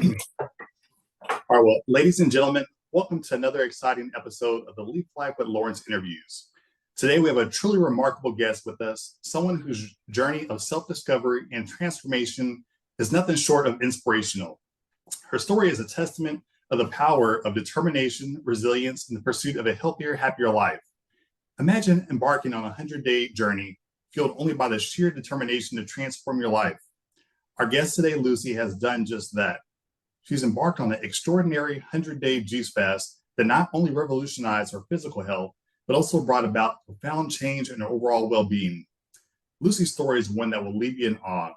All right, well, ladies and gentlemen, welcome to another exciting episode of the Leaf Life with Lawrence interviews. Today, we have a truly remarkable guest with us, someone whose journey of self-discovery and transformation is nothing short of inspirational. Her story is a testament of the power of determination, resilience, and the pursuit of a healthier, happier life. Imagine embarking on a 100-day journey fueled only by the sheer determination to transform your life. Our guest today, Lucy, has done just that. She's embarked on an extraordinary 100-day juice fast that not only revolutionized her physical health, but also brought about profound change in her overall well-being. Lucy's story is one that will leave you in awe.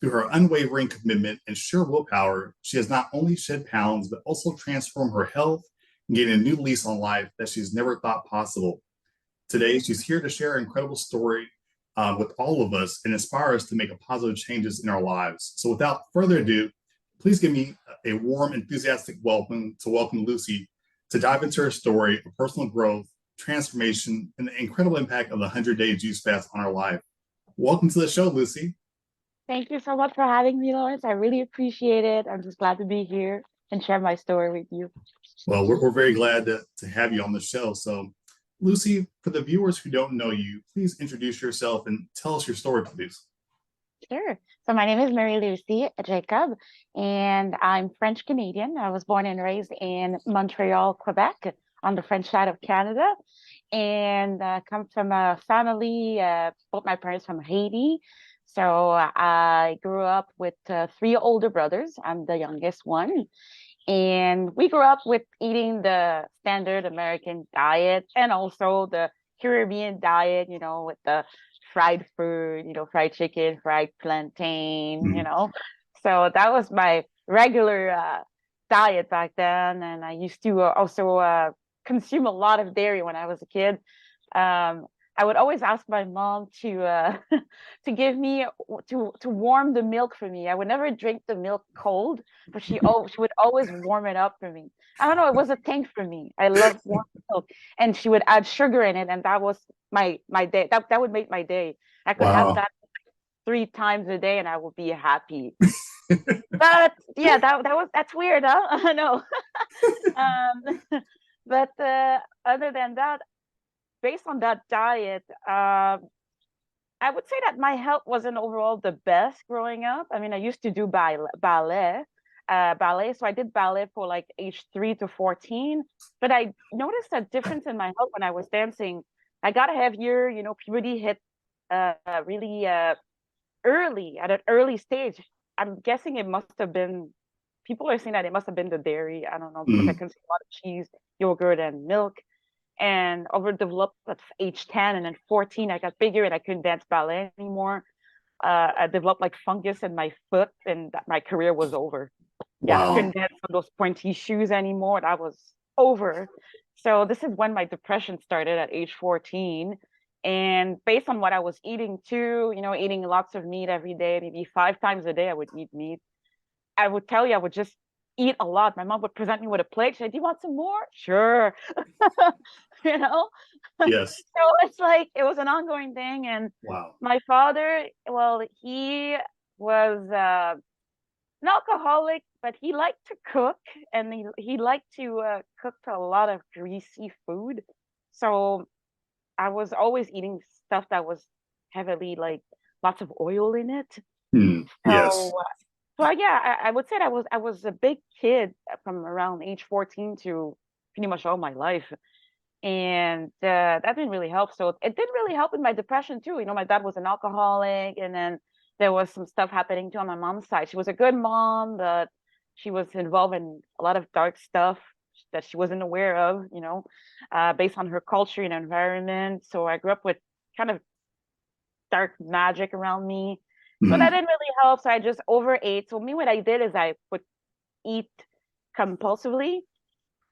Through her unwavering commitment and sheer willpower, she has not only shed pounds, but also transformed her health and gained a new lease on life that she's never thought possible. Today, she's here to share an incredible story with all of us and inspire us to make a positive changes in our lives. So without further ado, please give me a warm, enthusiastic welcome Lucy to dive into her story of personal growth, transformation, and the incredible impact of the 100-day juice fast on our life. Welcome to the show, Lucy. Thank you so much for having me, Lawrence. I really appreciate it. I'm just glad to be here and share my story with you. Well, we're very glad to have you on the show. So, Lucy, for the viewers who don't know you, please introduce yourself and tell us your story, please. Sure. So my name is Marie-Lucie Jacob, and I'm French Canadian. I was born and raised in Montreal, Quebec, on the French side of Canada, and come from a family, both my parents from Haiti. So I grew up with three older brothers. I'm the youngest one. And we grew up with eating the standard American diet and also the Caribbean diet, with the fried food, fried chicken, fried plantain, So that was my regular diet back then. And I used to also consume a lot of dairy when I was a kid. I would always ask my mom to to give me to warm the milk for me. I would never drink the milk cold, but she would always warm it up for me. I don't know, it was a thing for me. I love warm milk, and she would add sugar in it, and that was my day. That would make my day. I could have Wow. that 3 times a day, and I would be happy. But yeah, that's weird, huh? I know. But other than that, based on that diet, I would say that my health wasn't overall the best growing up. I mean, I used to do ballet. So I did ballet for like age 3 to 14. But I noticed a difference in my health when I was dancing. I got heavier. Puberty hit uh, really early, at an early stage. I'm guessing it must have been. People are saying that it must have been the dairy. I don't know because I Mm, consume a lot of cheese, yogurt, and milk and overdeveloped at age 10 and then 14 I got bigger and I couldn't dance ballet anymore. I developed like fungus in my foot and my career was over. Yeah, I wow. couldn't dance on those pointy shoes anymore. That was over. So this is when my depression started at age 14. And based on what I was eating too, eating lots of meat every day, maybe 5 times a day I would eat meat. I would tell you I would just eat a lot. My mom would present me with a plate. She'd say, "Do you want some more?" Sure. you know? Yes. So it's like it was an ongoing thing. And Wow. my father, well, he was an alcoholic, but he liked to cook and he liked to cook a lot of greasy food. So I was always eating stuff that was heavily like lots of oil in it. Yes. So so yeah, I would say that I was a big kid from around age 14 to pretty much all my life. And that didn't really help. So it didn't really help with my depression too. My dad was an alcoholic, and then there was some stuff happening too on my mom's side. She was a good mom, but she was involved in a lot of dark stuff that she wasn't aware of, based on her culture and environment. So I grew up with kind of dark magic around me. So that Mm, didn't really help. So I just overate. So me, what I did is I would eat compulsively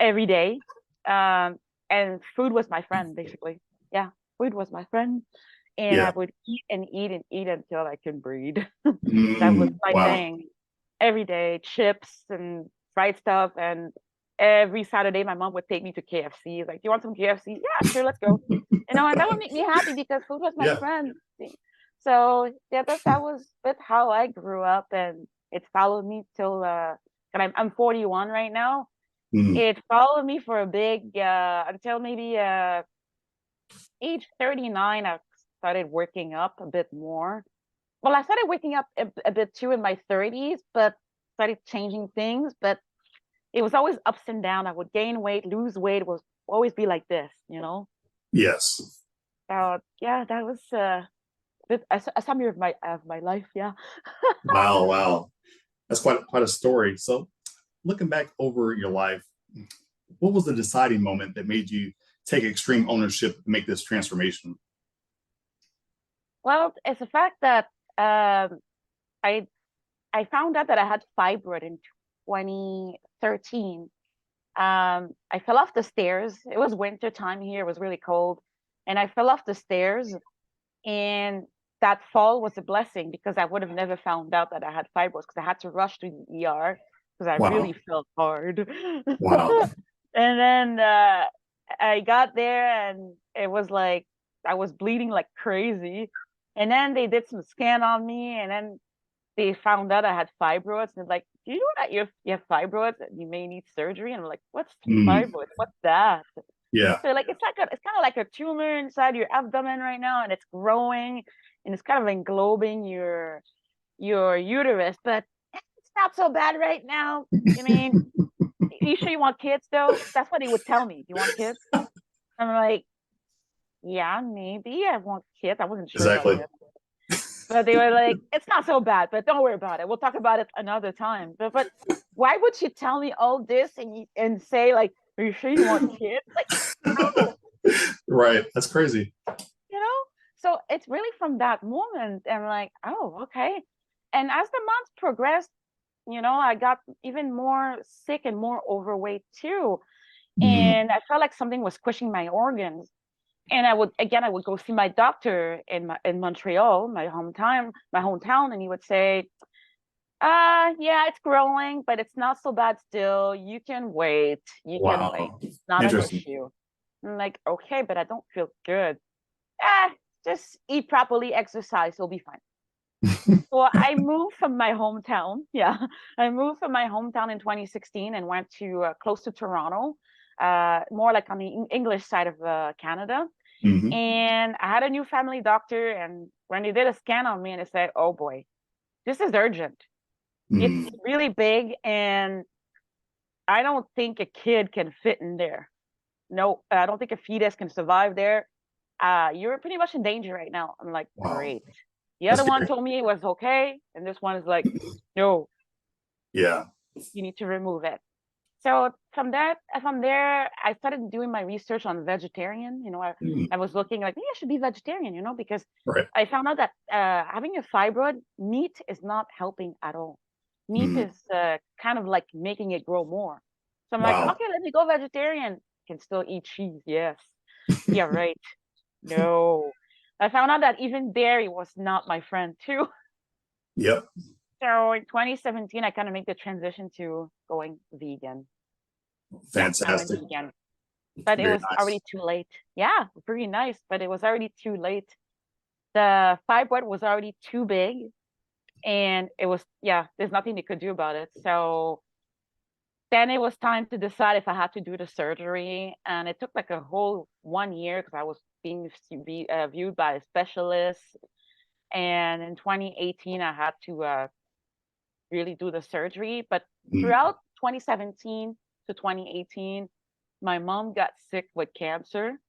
every day. And food was my friend, basically. Yeah, food was my friend. And I yeah. would eat and eat and eat until I could breathe. That was my Wow. thing. Every day, chips and fried stuff. And every Saturday, my mom would take me to KFC. Like, "Do you want some KFC?" "Yeah, sure, let's go." And that would make me happy because food was my Yeah. friend. So yeah, that was how I grew up, and it followed me till and I'm 41 right now. Mm, It followed me for a big until maybe age 39. I started working up a bit more. Well, I started waking up a bit too in my 30s, but started changing things. But it was always ups and down. I would gain weight, lose weight. It was always be like this, you know. yes. So yeah, that was a summary of my life. Yeah. Wow, wow. That's quite a story. So, looking back over your life, what was the deciding moment that made you take extreme ownership to make this transformation? Well, it's a fact that I I found out that I had fibroid in 2013. I fell off the stairs. It was winter time here. It was really cold, and I fell off the stairs. And that fall was a blessing because I would have never found out that I had fibroids because I had to rush to the ER because I really Wow, felt hard. wow. And then I got there and it was like I was bleeding like crazy. And then they did some scan on me, and then they found out I had fibroids. And they're like, "Do you know that you have fibroids and you may need surgery?" And I'm like, "What's Mm, fibroids? What's that?" yeah, So like it's kind of like a tumor inside your abdomen right now, and it's growing, and it's kind of englobing your uterus, but it's not so bad right now. I mean, you sure you want kids though? That's what they would tell me. Do you want kids? I'm like, yeah, maybe I want kids. I wasn't sure about exactly. kids. But they were like, it's not so bad, but don't worry about it. We'll talk about it another time. But why would you tell me all this and say like, are you sure you want kids? Like, no, Right. That's crazy. you know? So it's really from that moment, and like, oh, okay. And as the months progressed, I got even more sick and more overweight too. Mm, And I felt like something was squishing my organs. And I would go see my doctor in Montreal, my hometown, and he would say, yeah, it's growing, but it's not so bad still. You can wait. You can wait. wow. It's not an Interesting. issue. I'm like, okay, but I don't feel good. Ah, just eat properly, exercise, you'll be fine. So I moved from my hometown. Yeah, I moved from my hometown in 2016 and went to close to Toronto, more like on the English side of Canada. Hmm. And I had a new family doctor, and when they did a scan on me, and they said, "Oh boy, this is urgent. It's Mm, really big, and I don't think a kid can fit in there. No, I don't think a fetus can survive there. You're pretty much in danger right now." I'm like, wow. great. The That's other one scary. told me it was okay, and this one is like, no, Yeah. you need to remove it. So from there, I started doing my research on vegetarian. Mm, I was looking like maybe I should be vegetarian, because right. I found out that having a fibroid, meat is not helping at all. Meat Mm, is kind of like making it grow more. So I'm like, wow. okay, let me go vegetarian. Can still eat cheese, yes. Yeah, right. No. I found out that even dairy was not my friend too. Yep. So in 2017, I kind of make the transition to going vegan. Yeah, I went Fantastic. vegan, but it Very was already nice. too late. Yeah, pretty nice, but it was already too late. The fibroid was already too big, and it was, yeah, there's nothing they could do about it. So then it was time to decide if I had to do the surgery, and it took like a whole 1 year because I was being viewed by a specialist. And in 2018, I had to really do the surgery. But Mm, throughout 2017 to 2018, my mom got sick with cancer,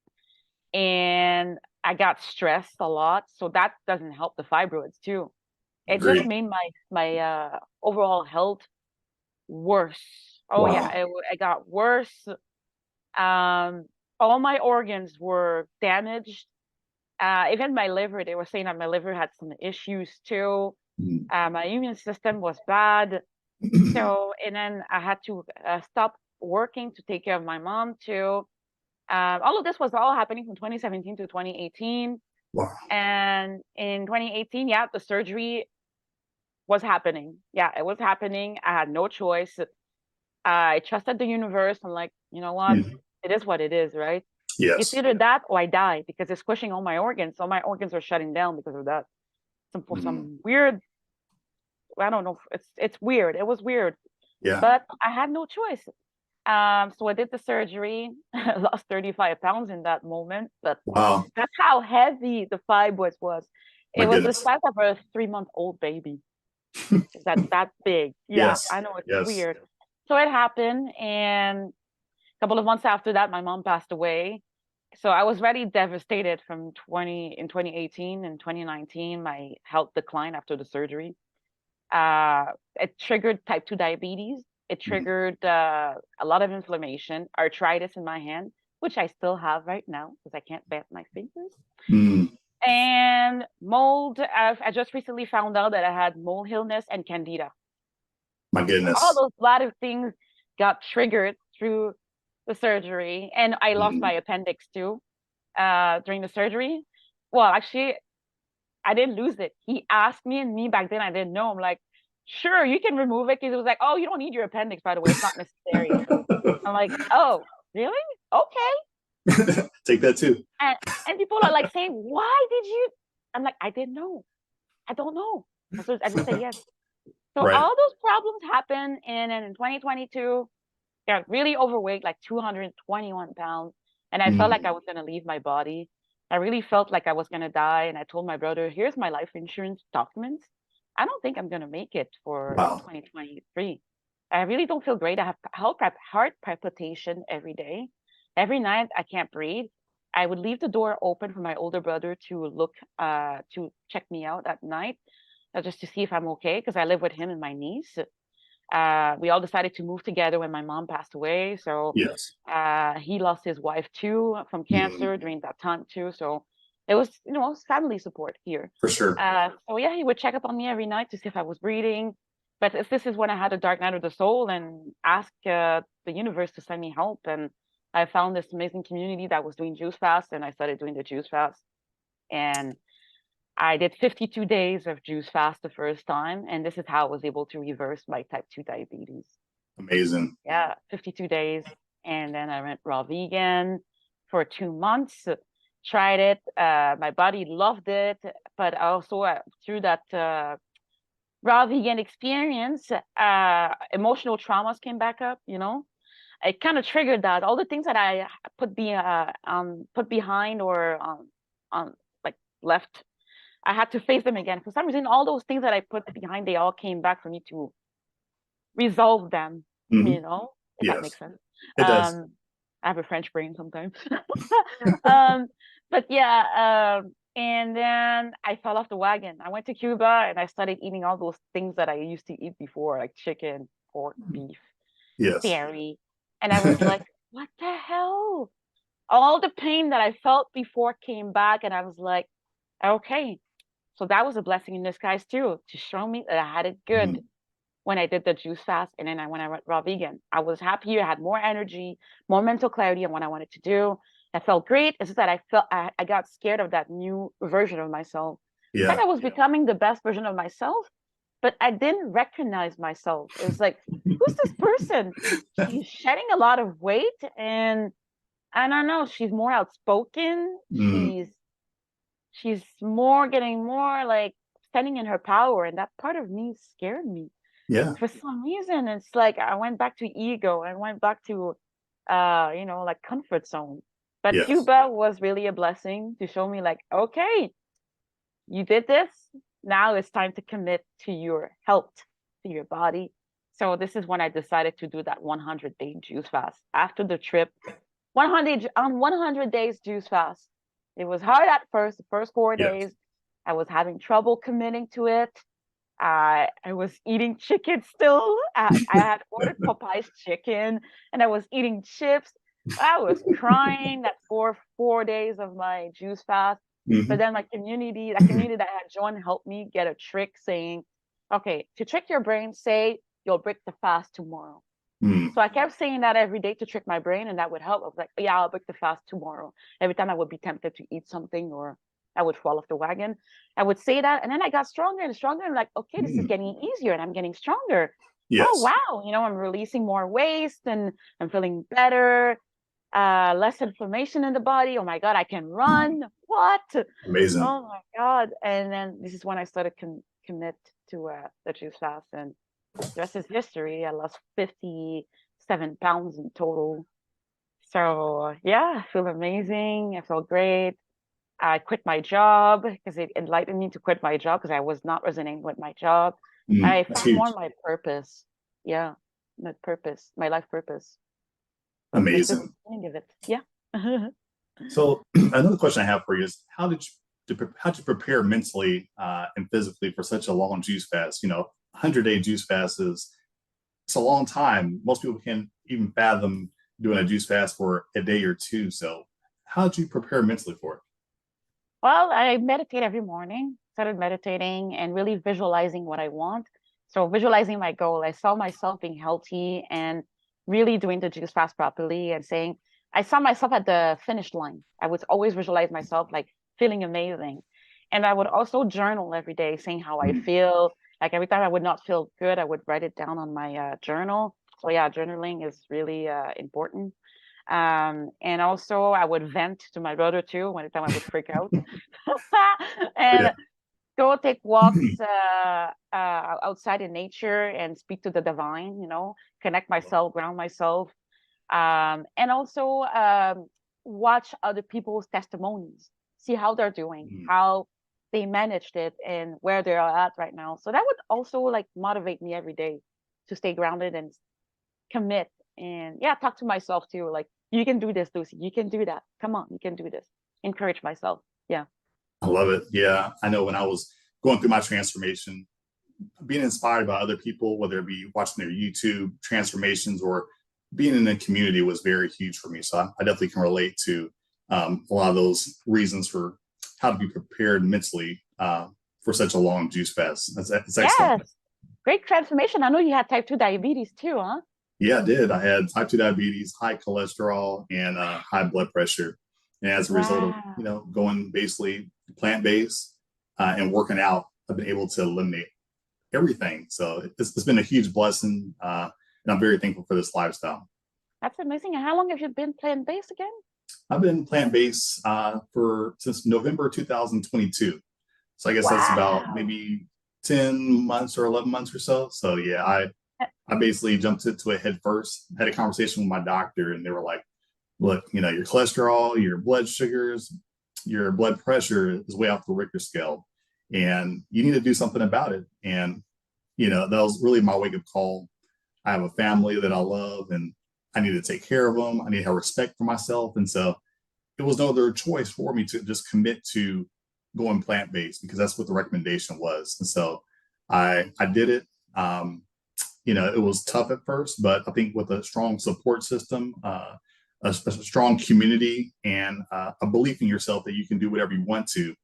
and I got stressed a lot. So that doesn't help the fibroids too. It just agreed. made my overall health worse. Oh yeah, Wow. it got worse. Um, all my organs were damaged. Even my liver, they were saying that my liver had some issues too. Mm. My immune system was bad. So, and then I had to stop working to take care of my mom too. All of this was all happening from 2017 to 2018. Wow. And in 2018, yeah, the surgery was happening. Yeah, it was happening. I had no choice. I trusted the universe. I'm like, you know what? Mm, It is what it is, right? It's yes. either that or I die because it's squishing all my organs. So my organs are shutting down because of that. For Mm, some weird, I don't know. It's weird. It was weird. Yeah. but I had no choice. So I did the surgery. I lost 35 pounds in that moment, but Wow. that's how heavy the fibroids was. My It was the goodness. size of a 3-month-old baby. Is that big? Yeah, Yes. I know it's Yes. weird. So it happened, and a couple of months after that, my mom passed away. So I was really devastated from 2018 and 2019. My health declined after the surgery. It triggered type 2 diabetes. It Mhm. triggered a lot of inflammation, arthritis in my hand, which I still have right now because I can't bend my fingers. Mm, And mold. I just recently found out that I had mold illness and candida. my So all goodness. those lot of things got triggered through the surgery, and I lost Mm. my appendix too during the surgery. Well, actually, I didn't lose it. He asked me, and me back then I didn't know. I'm like, sure, you can remove it because it was like, oh, you don't need your appendix, by the way, it's not necessary. I'm like, oh, really? Okay. Take that too. And people are like saying, why did you? I'm like, I didn't know. I don't know. So I just said yes. So Right. all those problems happened, and then in 2022, got really overweight, like 221 pounds, and I felt like Mm. I was gonna leave my body. I really felt like I was gonna die, and I told my brother, "Here's my life insurance documents. I don't think I'm gonna make it for Wow. 2023. I really don't feel great. I have heart palpitation every day. Every night I can't breathe. I would leave the door open for my older brother to look, to check me out at night, just to see if I'm okay, because I live with him and my niece. We all decided to move together when my mom passed away. So Yes. he lost his wife too from Mm. cancer during that time too. So it was, family support here. For sure. So yeah, he would check up on me every night to see if I was breathing. But if this is when I had a dark night of the soul and ask the universe to send me help. And I found this amazing community that was doing juice fast, and I started doing the juice fast. And I did 52 days of juice fast the first time, and this is how I was able to reverse my type 2 diabetes. Amazing. Yeah, 52 days. And then I went raw vegan for 2 months, tried it. My body loved it, but also through that raw vegan experience, emotional traumas came back up, It kind of triggered that. All the things that I put behind or on like left, I had to face them again. For some reason, all those things that I put behind, they all came back for me to resolve them, Hmm. if that Yes, makes sense. it does. I have a French brain sometimes. um, but yeah, and then I fell off the wagon. I went to Cuba and I started eating all those things that I used to eat before, like chicken, pork, beef, Yes. dairy. And I was like, what the hell? All the pain that I felt before came back, and I was like, okay, so that was a blessing in disguise too, to show me that I had it good Mhm. when I did the juice fast, and then when I went raw vegan. I was happier, I had more energy, more mental clarity on what I wanted to do. I felt great. It's just that I got scared of that new version of myself. It's like Yeah. I was becoming the best version of myself, but I didn't recognize myself. It was like, who's this person? She's shedding a lot of weight, and I don't know, she's more outspoken. Mm. She's more getting more like standing in her power, and that part of me scared me. Yeah. For some reason. It's like I went back to ego. I went back to like comfort zone. But Yes. Cuba was really a blessing to show me like, okay, you did this. Now it's time to commit to your health, to your body. So this is when I decided to do that 100-day juice fast. After the trip, 100 days juice fast. It was hard at first, the first four Yes. days. I was having trouble committing to it. I was eating chicken still. I had ordered Popeye's chicken, and I was eating chips. I was crying that four days of my juice fast. But Hmm. then my community, that community that I had joined, helped me get a trick saying, okay, to trick your brain, say you'll break the fast tomorrow. Mm. So I kept saying that every day to trick my brain, and that would help. I was like, yeah, I'll break the fast tomorrow. Every time I would be tempted to eat something or I would fall off the wagon, I would say that. And then I got stronger and stronger. And like, okay, this is Mm. getting easier and I'm getting stronger. Oh, Yes. wow. I'm releasing more waste and I'm feeling better, less inflammation in the body. Oh my God, I can run. What? Amazing. Oh my God. And then this is when I started commit to the juice fast. And The rest is history. I lost 57 pounds in total. So yeah, I feel amazing. I feel great. I quit my job because it enlightened me to quit my job because I was not resonating with my job. I That's found more huge. my purpose. Yeah, my purpose, my life purpose. So this is the Amazing. beginning of it. Yeah. So another question I have for you is how did you prepare mentally and physically for such a long juice fast? 100-day juice fast is it's a long time. Most people can't even fathom doing a juice fast for a day or two. So how did you prepare mentally for it? Well, I meditate every morning, started meditating and really visualizing what I want. So visualizing my goal, I saw myself being healthy and really doing the juice fast properly and saying, I saw myself at the finish line. I would always visualize myself like feeling amazing. And I would also journal every day saying how I Mm, feel. Like every time I would not feel good, I would write it down on my journal. So yeah, journaling is really important. And also I would vent to my brother too, when the time I would freak out. yeah. And go take walks outside in nature and speak to the divine, connect myself, ground myself. And also watch other people's testimonies, see how they're doing, Mm, how they managed it, and where they are at right now. So that would also like motivate me every day to stay grounded and commit. And yeah, talk to myself too. Like, you can do this, Lucy. You can do that. Come on, you can do this. Encourage myself. Yeah. I love it. Yeah. I know when I was going through my transformation, being inspired by other people, whether it be watching their YouTube transformations or being in a community was very huge for me. So I definitely can relate to a lot of those reasons for how to be prepared mentally for such a long juice fast. That's excellent. Yes. Great transformation. I know you had type 2 diabetes too, huh? Yeah, I did. I had type 2 diabetes, high cholesterol, and high blood pressure. And as a result of, Wow. going basically plant based and working out, I've been able to eliminate everything. So it's been a huge blessing. And I'm very thankful for this lifestyle. That's amazing. And how long have you been plant-based again? I've been plant based for since November 2022. So I guess that's about Wow. maybe 10 months or 11 months or so. So yeah, I basically jumped into it head first, had a conversation with my doctor, and they were like, look, your cholesterol, your blood sugars, your blood pressure is way off the Richter scale, and you need to do something about it. And, that was really my wake up call. I have a family that I love, and I need to take care of them. I need to have respect for myself. And so it was no other choice for me to just commit to going plant based because that's what the recommendation was. And so I did it. It was tough at first, but I think with a strong support system, a strong community, and a belief in yourself that you can do whatever you want to,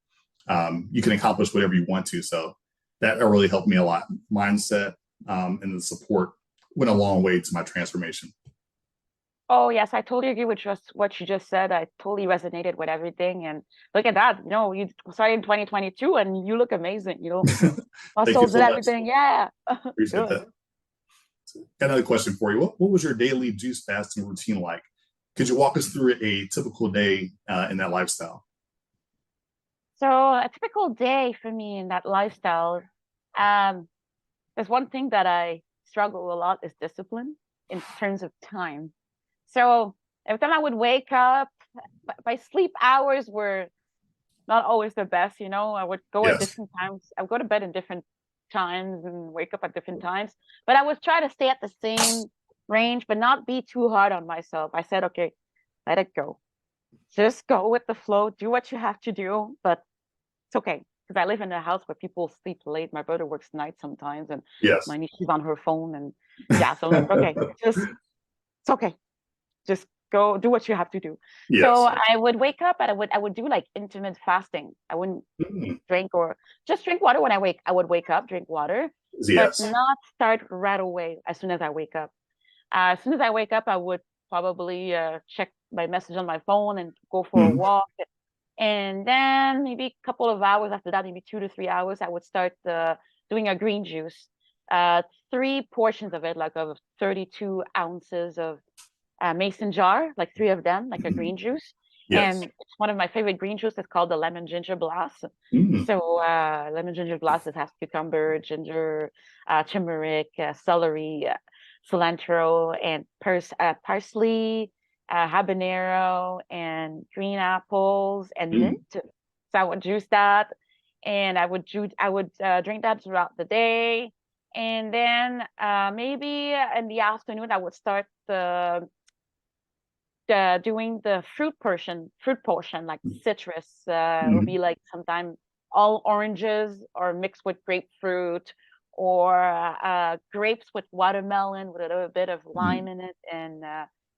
you can accomplish whatever you want to. So that really helped me a lot. Mindset and the support went a long way to my transformation. Oh, yes, I totally agree with just what you just said. I totally resonated with everything. And look at that. You started in 2022 and you look amazing, Thank you muscles and so much. everything. Yeah. Appreciate Good. that. Got another question for you. What was your daily juice fasting routine like? Could you walk us through a typical day in that lifestyle? So a typical day for me in that lifestyle, um, there's one thing that I struggle a lot is discipline in terms of time. So every time I would wake up, my sleep hours were not always the best, I would go at Yes. different times. I would go to bed in different times and wake up at different times. But I would try to stay at the same range, but not be too hard on myself. I said, okay, let it go. Just go with the flow, do what you have to do, but it's okay. Because I live in a house where people sleep late. My brother works nights sometimes, and Yes. my niece is on her phone. And yeah, so I'm like, okay, it's okay, just go do what you have to do. So Yes. I would wake up and I would do like intermittent fasting. I wouldn't Mm, drink or just drink water when I would wake up, drink water, but yes. not start right away as soon as I wake up. As soon as I wake up, I would probably check my message on my phone and go for a Mm, walk. And then maybe a couple of hours after that, maybe 2 to 3 hours, I would start doing a green juice. Three portions of it, like of 32 ounces of mason jar, like three of them, like a mm, green juice. Yes. And it's one of my favorite green juice. It's called the lemon ginger blast. Mm, So lemon ginger blast, it has cucumber, ginger, turmeric, celery, cilantro, and parsley, habanero, and green apples and mint. mm, So I would juice that, and I would drink that throughout the day, and then maybe in the afternoon I would start the doing the fruit portion, like citrus. It will mm, be like sometimes all oranges or mixed with grapefruit, or grapes with watermelon with a little bit of mm. lime in it, and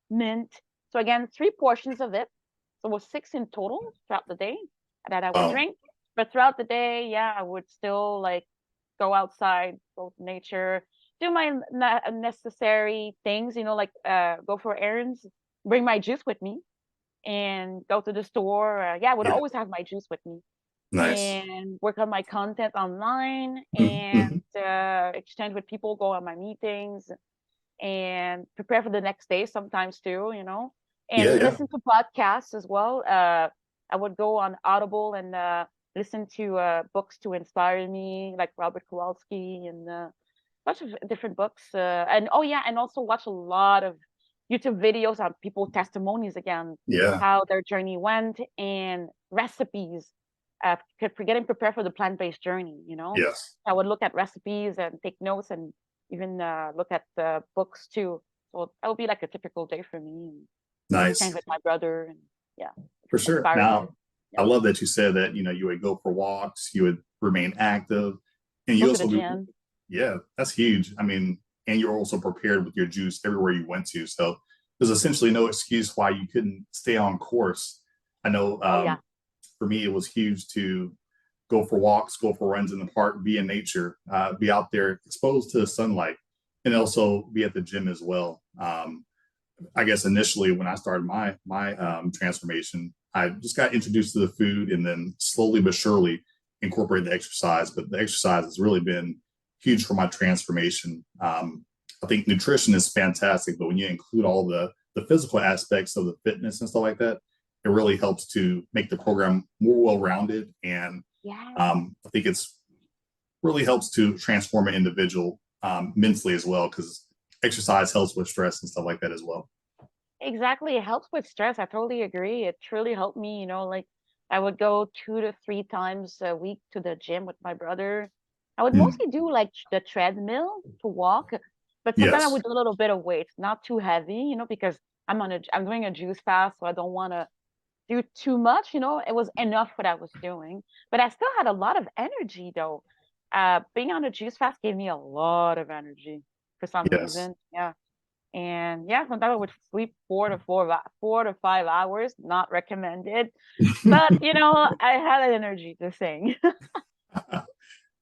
mint. So again, 3 portions of it. So it was 6 in total throughout the day that I would Wow. drink. But throughout the day, yeah, I would still like go outside, go to nature, do my necessary things, like go for errands, bring my juice with me, and go to the store. Yeah, I would Yeah. always have my juice with me, Nice. and work on my content online, Mm, and mhm. exchange with people, go on my meetings, and prepare for the next day sometimes too, Yeah, and yeah. listen to podcasts as well. I would go on Audible and listen to books to inspire me, like Robert Kowalski, and bunch of different books. And oh yeah, and also watch a lot of YouTube videos on people testimonies again, Yeah. how their journey went, and recipes. For getting prepared for the plant-based journey. Yes. I would look at recipes and take notes, and even look at the books too. So that would be like a typical day for me. And exchange Nice. with my brother, and yeah, For sure. inspire me. Now, Yeah, I love that you said that, you would go for walks, you would remain active, and go you to the also be, gym. yeah, that's huge. I mean, and you're also prepared with your juice everywhere you went to. So there's essentially no excuse why you couldn't stay on course. I know Oh yeah, for me, it was huge to go for walks, go for runs in the park, be in nature, be out there exposed to the sunlight, and also be at the gym as well. I guess initially when I started my transformation, I just got introduced to the food and then slowly but surely incorporated the exercise. But the exercise has really been huge for my transformation. I think nutrition is fantastic, but when you include all the physical aspects of the fitness and stuff like that, it really helps to make the program more well rounded. And yeah. I think it's really helps to transform an individual mentally as well, because exercise helps with stress and stuff like that as well. Exactly. It helps with stress. I totally agree. It truly helped me, like I would go 2 to 3 times a week to the gym with my brother. I would Mm. mostly do like the treadmill to walk, but sometimes I Yes. would do a little bit of weights, not too heavy, because I'm doing a juice fast, so I don't want to do too much, It was enough what I was doing, but I still had a lot of energy though. Being on a juice fast gave me a lot of energy for some Yes. reason. Yeah. And yeah, sometimes I would sleep 4 to 5 hours, not recommended. But I had energy to sing.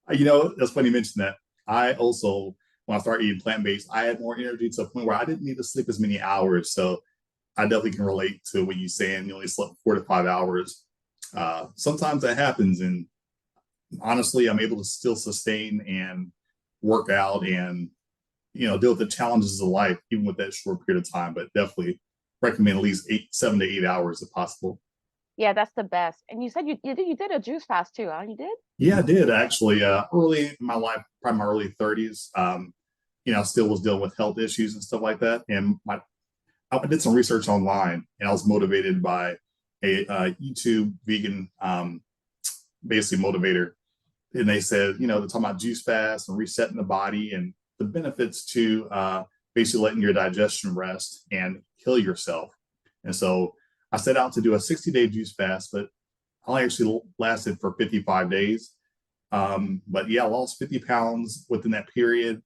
That's funny you mentioned that. I also, when I started eating plant based, I had more energy to a point where I didn't need to sleep as many hours. So I definitely can relate to what you're saying. You only slept 4 to 5 hours. Sometimes that happens. And honestly, I'm able to still sustain and work out and, deal with the challenges of life, even with that short period of time. But definitely recommend at least 7 to 8 hours if possible. Yeah, that's the best. And you said you did a juice fast too, huh? You did? Yeah, I did actually. Early in my life, probably my early 30s. I still was dealing with health issues and stuff like that. And I did some research online, and I was motivated by a YouTube vegan, basically motivator. And they said, they're talking about juice fast and resetting the body and the benefits to basically letting your digestion rest and heal yourself. And so I set out to do a 60-day juice fast, but I only actually lasted for 55 days. But yeah, I lost 50 pounds within that period.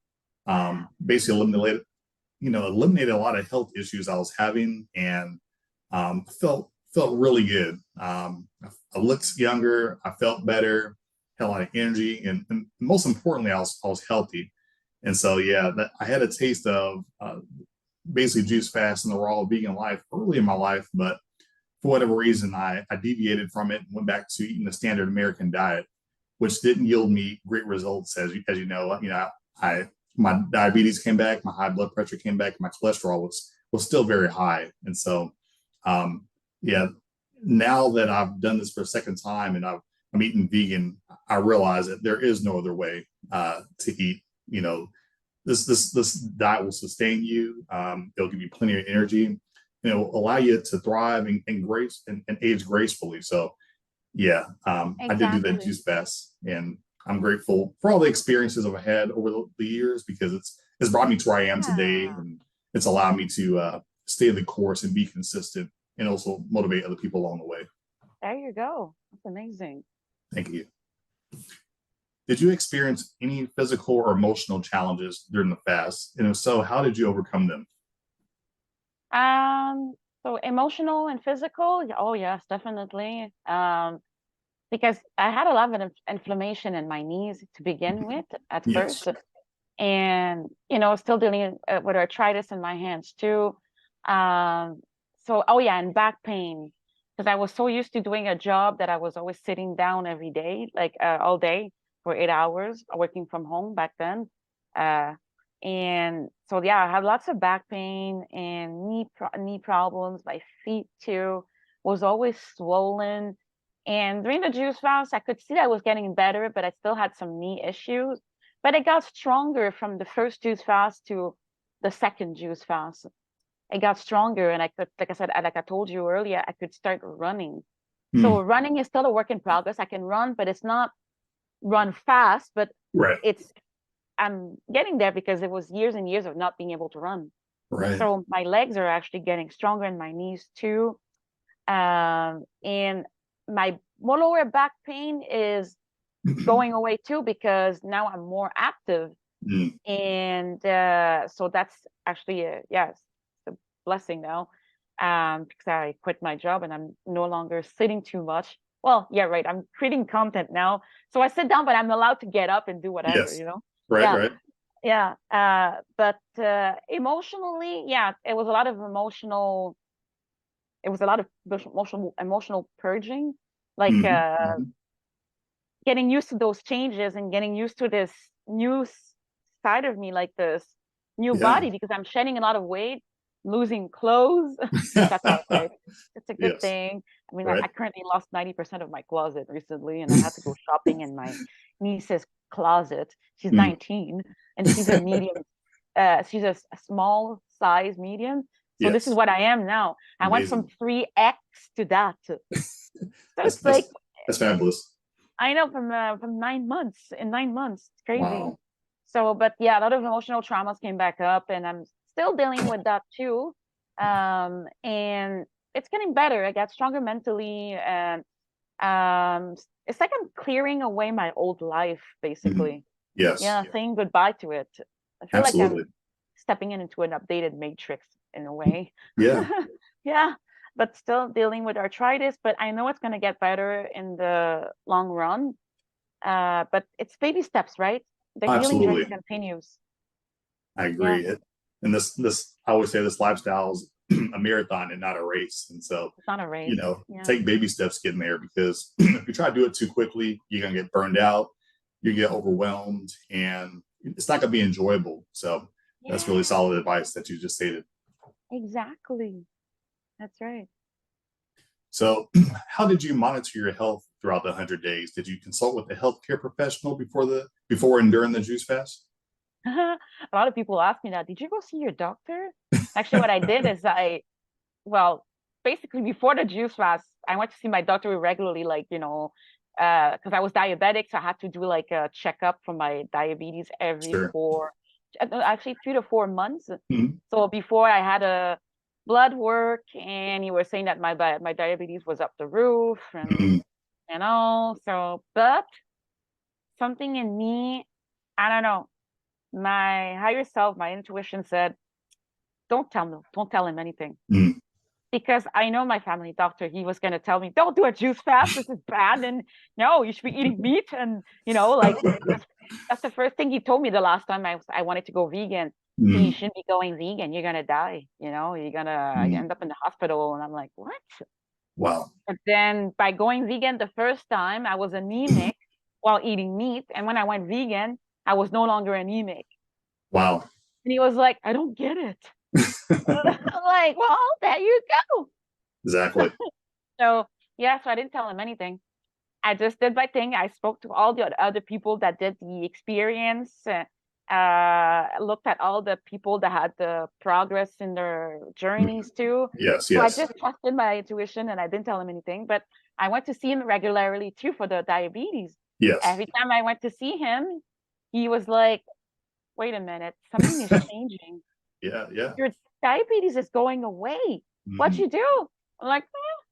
Wow. Basically eliminated a lot of health issues I was having, and felt really good. I looked younger, I felt better, had a lot of energy, and most importantly, I was healthy. And so yeah, I had a taste of basically juice fast and the raw vegan life early in my life, but for whatever reason, I deviated from it and went back to eating the standard American diet, which didn't yield me great results. As you know, I my diabetes came back, my high blood pressure came back, my cholesterol was still very high, and so yeah, now that I've done this for a second time and I'm eating vegan, I realize that there is no other way to eat. You know, this diet will sustain you. It'll give you plenty of energy, and it'll allow you to thrive and age gracefully. So yeah, I did do that Exactly. juice fast, and I'm grateful for all the experiences I've had over the years because it's brought me to where I am today, Yeah. and it's allowed me to stay the course and be consistent, and also motivate other people along the way. There you go. That's amazing. Thank you. Did you experience any physical or emotional challenges during the fast? And if so, how did you overcome them? Um, so emotional and physical, oh yes, definitely. Because I had a lot of inflammation in my knees to begin with at Yes. first, and still dealing with arthritis in my hands too. Um, so oh yeah, and back pain because I was so used to doing a job that I was always sitting down every day, like all day for 8 hours, working from home back then. Uh, and so yeah, I had lots of back pain and knee problems. My feet too was always swollen. And during the juice fast, I could see that I was getting better, but I still had some knee issues. But it got stronger from the first juice fast to the second juice fast. It got stronger, and I could, like I said, like I told you earlier, I could start running. Mm, So running is still a work in progress. I can run, but it's not run fast, but right. it's I'm getting there because it was years and years of not being able to run. Right. So my legs are actually getting stronger and my knees too. And my lower back pain is going away too because now I'm more active. Mm, And so that's actually it's a blessing now. Because I quit my job and I'm no longer sitting too much. Well, yeah, right. I'm creating content now. So I sit down, but I'm allowed to get up and do whatever, yes. Right. Yeah. Right. Yeah. But emotionally, yeah, it was a lot of emotional purging, like Hmm. Hmm. getting used to those changes and getting used to this new side of me, like this new Yeah. body, because I'm shedding a lot of weight, losing clothes, which that's all right. It's a good Yes. thing. I mean, I Right. currently lost 90% of my closet recently, and I had to go shopping in my niece's closet. She's Mm. 19 and she's a medium, she's a small size medium. So this is Yes. what I am now. I went from Amazing. 3X to that. So That's it's like, that's that's fabulous. I know from 9 months. In 9 months, it's crazy. Wow. So, but yeah, a lot of emotional traumas came back up, and I'm still dealing with that too. And it's getting better. I got stronger mentally, and it's like I'm clearing away my old life, Mhm. basically. Yes. Yeah, saying goodbye to it. I feel like I'm Absolutely. stepping into an updated matrix in a way. Yeah. Yeah, but still dealing with arthritis, but I know it's going to get better in the long run. But it's baby steps, right? The healing journey Absolutely. continues. I Yeah, agree. And this I always say this lifestyle is a marathon and not a race. And so, it's not a race. Yeah. take baby steps getting there because if you try to do it too quickly, you're gonna get burned out, you get overwhelmed, and it's not gonna be enjoyable. So that's really Yeah, solid advice that you just stated. exactly. That's right. So, how did you monitor your health throughout the 100 days? Did you consult with a healthcare professional before and during the juice fast? A lot of people ask me that. Did you go see your doctor? Actually, what I did is well, basically before the juice fast, I went to see my doctor regularly, like, because I was diabetic, so I had to do like a checkup for my diabetes every Sure. actually 3 to 4 months. Mhm. So before I had a blood work, and you were saying that my diabetes was up the roof, and Mhm. so but something in me, I don't know, my higher self, my intuition said, don't tell him anything, Mhm. because I know my family doctor, he was going to tell me, don't do a juice fast. This is bad. And no, you should be eating meat. And, like that's the first thing he told me the last time I wanted to go vegan. See, you Mhm. shouldn't be going vegan. You're going to die. You're going to Mhm. end up in the hospital. And I'm like, what? Wow. But then by going vegan the first time, I was anemic while eating meat. And when I went vegan, I was no longer anemic. Wow. And he was like, I don't get it. I'm like, well, there you go. Exactly. So yeah, so I didn't tell him anything. I just did my thing. I spoke to all the other people that did the experience, looked at all the people that had the progress in their journeys too. Yes, So I yes, just trusted my intuition and I didn't tell him anything. But I went to see him regularly too for the diabetes. yes. Every time I went to see him, he was like, wait a minute, something is changing. Yeah, yeah. Your diabetes is going away. What Mhm. you do? I'm like,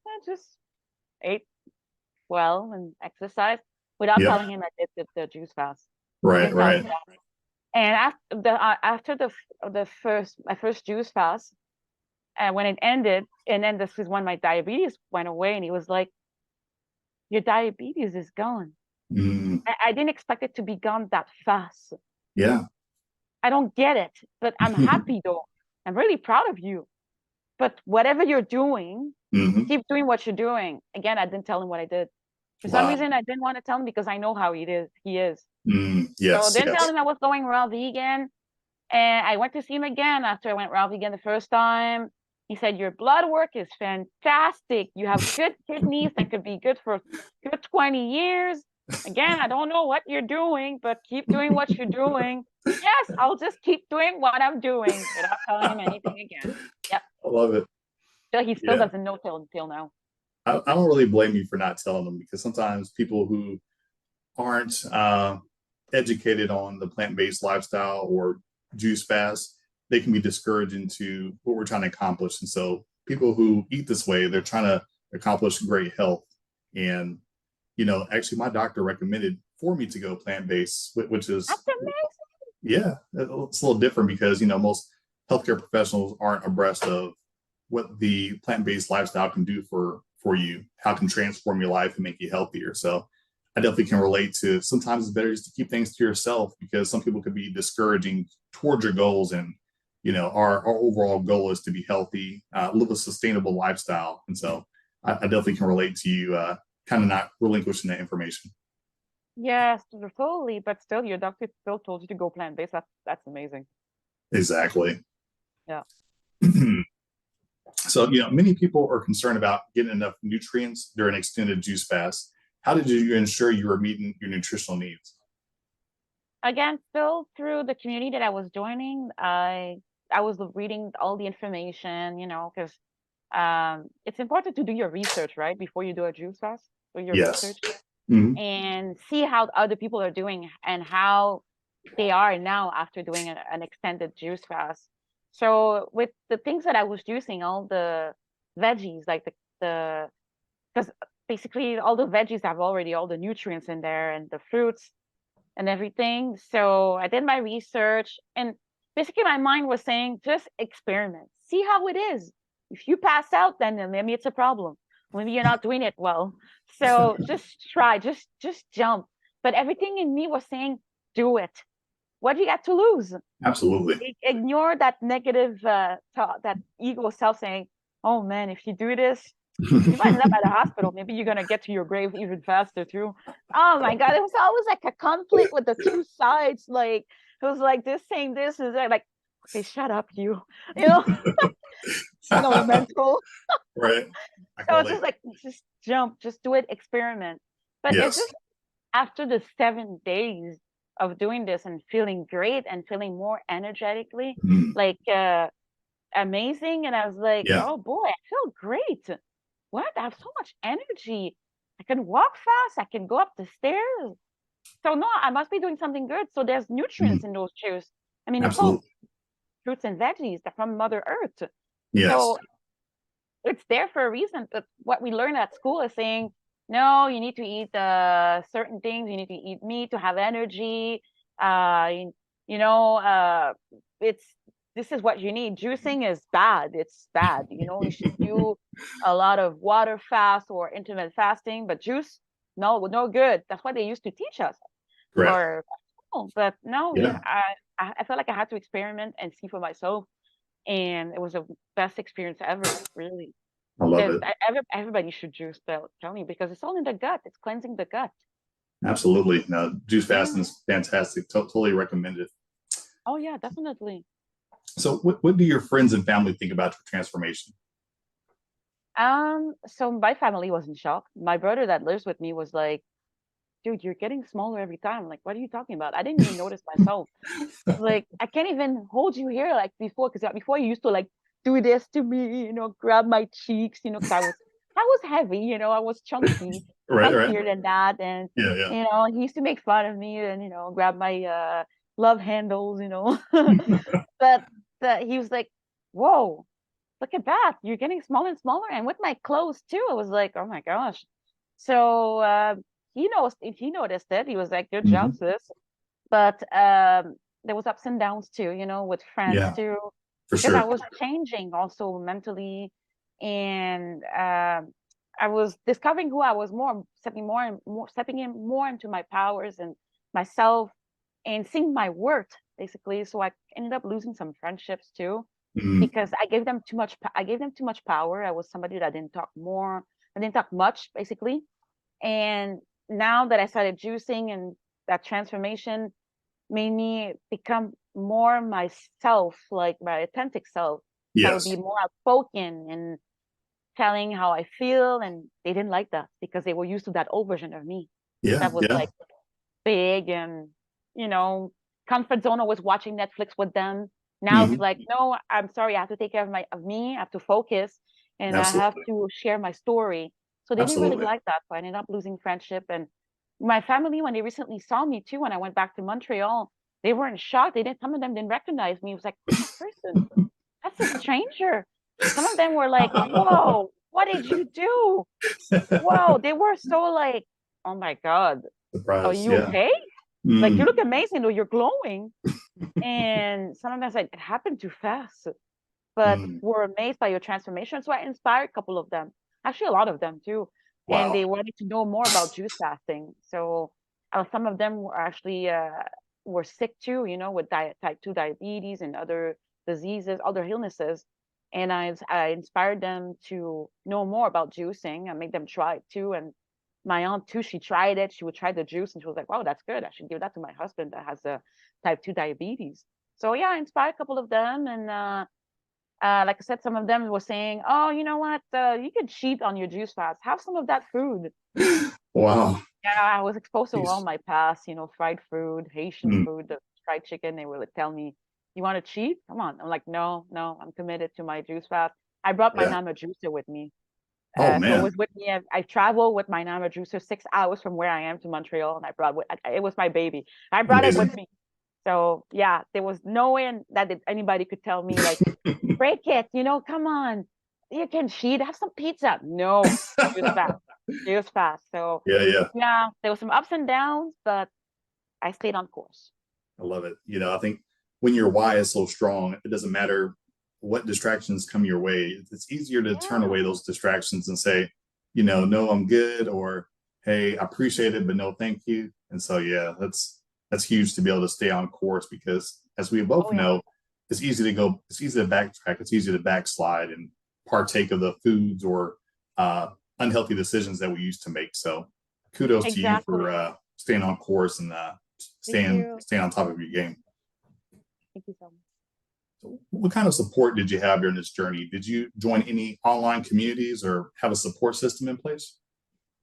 I just ate well and exercise without Yep. telling him I did the juice fast. I Right, didn't tell him right. that. And after the first my first juice fast, and when it ended, and then this is when my diabetes went away, and he was like, "Your diabetes is gone." Mm, I didn't expect it to be gone that fast. yeah. I don't get it, but I'm happy though. I'm really proud of you. But whatever you're doing, Hmm. keep doing what you're doing. Again, I didn't tell him what I did. For some Wow. reason, I didn't want to tell him because I know how he is. He is. So Yes, didn't tell yes. him I was going raw vegan. And I went to see him again after I went raw vegan the first time. He said, your blood work is fantastic. You have good kidneys that could be good for a good 20 years. Again, I don't know what you're doing, but keep doing what you're doing. Yes, I'll just keep doing what I'm doing without telling him anything again. Yep. I love it. So he still Yeah. doesn't know till now. I don't really blame you for not telling them because sometimes people who aren't educated on the plant-based lifestyle or juice fast, they can be discouraged into what we're trying to accomplish. And so people who eat this way, they're trying to accomplish great health. And, actually my doctor recommended for me to go plant-based, which is, That's amazing. yeah, it's a little different because, most healthcare professionals aren't abreast of what the plant-based lifestyle can do for you, how it can transform your life and make you healthier. So I definitely can relate to sometimes it's better just to keep things to yourself because some people could be discouraging towards your goals. And, our overall goal is to be healthy, live a sustainable lifestyle. And so I definitely can relate to you kind of not relinquishing that information. Yes, totally. But still, your doctor still told you to go plant-based. That's amazing. Exactly. Yeah. So, many people are concerned about getting enough nutrients during extended juice fast. How did you ensure you were meeting your nutritional needs? Again, still through the community that I was joining, I was reading all the information, because it's important to do your research, right? Before you do a juice fast, do your Yes. research Mhm. and see how other people are doing and how they are now after doing an extended juice fast. So with the things that I was juicing, all the veggies, like the because basically all the veggies have already all the nutrients in there and the fruits and everything. So I did my research and basically my mind was saying just experiment, see how it is. If you pass out, then maybe it's a problem. Maybe you're not doing it well. So just try, just jump. But everything in me was saying, do it. What do you got to lose? Absolutely. Ignore that negative thought, that ego self saying, oh man, if you do this, you might end up at a hospital. Maybe you're gonna get to your grave even faster too. Oh my god, it was always like a conflict with the two sides. Like it was like this saying this is like, okay, shut up, you. You know, the mental. Right. I can So it's relate. just like just jump, just do it, experiment. But it's Yes. just after the 7 days of doing this and feeling great and feeling more energetically, Mhm. like amazing. And I was like, Yeah. oh boy, I feel great. What? I have so much energy. I can walk fast. I can go up the stairs. So no, I must be doing something good. So there's nutrients Mhm. in those juice. I mean, it's all Absolutely. fruits and veggies that from Mother Earth. Yes. So it's there for a reason. But what we learn at school is saying, no, you need to eat certain things. You need to eat meat to have energy. You, you know, it's this is what you need. Juicing is bad. It's bad. You should do a lot of water fast or intermittent fasting, but juice, no good. That's what they used to teach us Correct. for school. But no, Yeah. I felt like I had to experiment and see for myself, and it was the best experience ever, really. I love There's it. everybody should juice, tell me, because it's all in the gut. It's cleansing the gut. Absolutely. No, juice fasting Yeah. is fantastic. Totally recommend it. Oh yeah, definitely. So what do your friends and family think about your transformation? So my family was in shock. My brother that lives with me was like, dude, you're getting smaller every time. I'm like, what are you talking about? I didn't even notice myself. Like, I can't even hold you here like before, because before you used to like do this to me, grab my cheeks, because I was heavy, I was chunky, Right, right. chunkier than that. And, Yeah, yeah. he used to make fun of me and, grab my love handles, but he was like, whoa, look at that. You're getting smaller and smaller. And with my clothes too, I was like, oh my gosh. So he noticed it. He was like, good job, Mhm. sis. But there was ups and downs too, with friends Yeah, too, for because I sure. was changing also mentally, and I was discovering who I was more, stepping in more into my powers and myself, and seeing my worth basically. So I ended up losing some friendships too, Mhm. because I gave them too much. I gave them too much power. I was somebody that didn't talk more. I didn't talk much basically, and now that I started juicing and that transformation made me become more myself, like my authentic self. So I would be Yes. more outspoken and telling how I feel, and they didn't like that because they were used to that old version of me Yeah, that was yeah. like big and you know comfort zone. Always watching Netflix with them. Now it's Mhm. like, no, I'm sorry, I have to take care of me. I have to focus, and I have Absolutely. to share my story. So they didn't really Absolutely. like that. So I ended up losing friendship. And my family, when they recently saw me too, when I went back to Montreal, they were in shock. They didn't. Some of them didn't recognize me. It was like, who's that person? That's a stranger. Some of them were like, whoa, what did you do? Whoa, they were so like, oh my God, are Surprise. you Yeah. okay? Like, you Mm. look amazing, or you're glowing. And some of them said, it happened too fast, but Mm. were amazed by your transformation. So I inspired a couple of them, actually a lot of them too. And Wow. they wanted to know more about juice fasting. So some of them were actually were sick too, with type 2 diabetes and other diseases, other illnesses. And I inspired them to know more about juicing and make them try it too. And my aunt too, she tried it. She would try the juice and she was like, wow, that's good. I should give that to my husband that has a type 2 diabetes. So yeah, I inspired a couple of them. And like I said, some of them were saying, oh, you know what? You can cheat on your juice fast. Have some of that food. Wow. Yeah, I was exposed to all Jeez. my past, fried food, Haitian Mm. food, the fried chicken. They would tell me, you want to cheat? Come on. I'm like, no, no, I'm committed to my juice fast. I brought my Yeah. Nama juicer with me. Oh So it man. was with me. I traveled with my Nama juicer 6 hours from where I am to Montreal, and I brought it was my baby. I brought it with Amazing. me. So yeah, there was no way that anybody could tell me like, break it, come on, you can cheat, have some pizza. No, just fast, just fast. So Yeah, yeah. yeah, there was some ups and downs, but I stayed on course. I love it. I think when your why is so strong, it doesn't matter what distractions come your way. It's easier to turn Yeah. away those distractions and say, no, I'm good, or hey, I appreciate it, but no, thank you. And so, yeah, that's huge to be able to stay on course because, as we both Oh yeah. know, it's easy to backtrack, it's easy to backslide and partake of the foods or uh, unhealthy decisions that we used to make. So, kudos to you for Exactly. staying on course and Thank you. staying on top of your game. Thank you so much. So what kind of support did you have during this journey? Did you join any online communities or have a support system in place?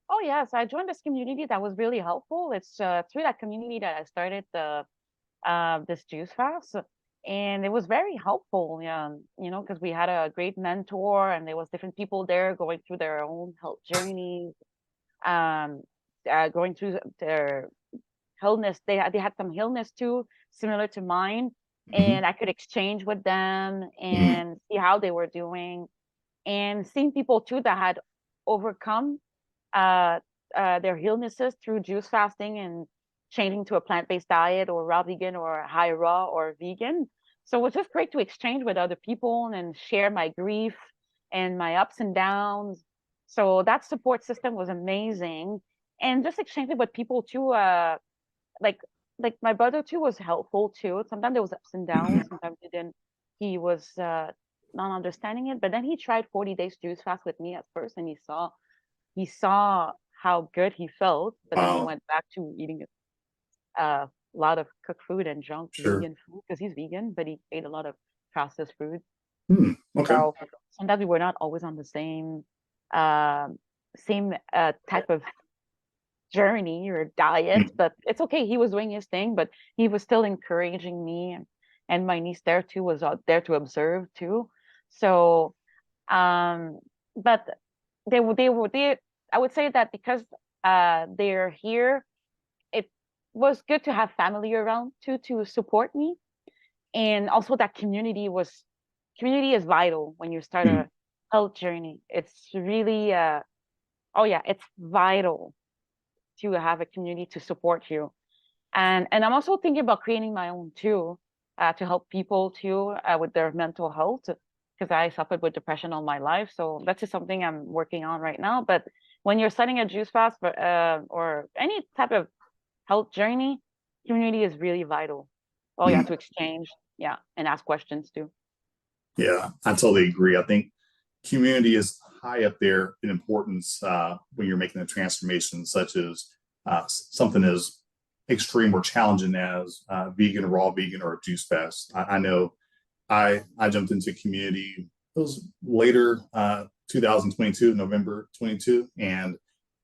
Oh yes, I joined this community that was really helpful. It's through that community that I started the this juice fast, and it was very helpful. Yeah, because we had a great mentor, and there was different people there going through their own health journeys, um, going through their illness. They had some illness too, similar to mine, Mm-hmm. and I could exchange with them Mm-hmm. and see how they were doing, and seeing people too that had overcome uh, their illnesses through juice fasting and changing to a plant-based diet or raw vegan or high raw or vegan. So it was just great to exchange with other people and share my grief and my ups and downs. So that support system was amazing. And just exchanging with people too, like like my brother too was helpful too. Sometimes there was ups and downs. Sometimes he was not understanding it. But then he tried 40 days juice fast with me at first, and he saw how good he felt, but then he Wow. went back to eating a lot of cooked food and junk Sure. vegan food because he's vegan, but he ate a lot of processed food. Hmm. Okay. So sometimes we were not always on the same. same type of journey or diet, but it's okay. He was doing his thing, but he was still encouraging me, and my niece there too was out there to observe too. So, but they I would say that because they're here, it was good to have family around too to support me, and also that community is vital when you start Mm. a health journey. It's really oh yeah, it's vital to have a community to support you. And I'm also thinking about creating my own too, to help people too with their mental health, because I suffered with depression all my life. So that's just something I'm working on right now. But when you're setting a juice fast or any type of health journey, community is really vital. Oh yeah, Mm. to exchange, yeah, and ask questions too. Yeah, I totally agree. I think community is high up there in importance when you're making a transformation, such as something as extreme or challenging as vegan, raw vegan, or juice fast. I know I jumped into community. It was later 2022, November 22, and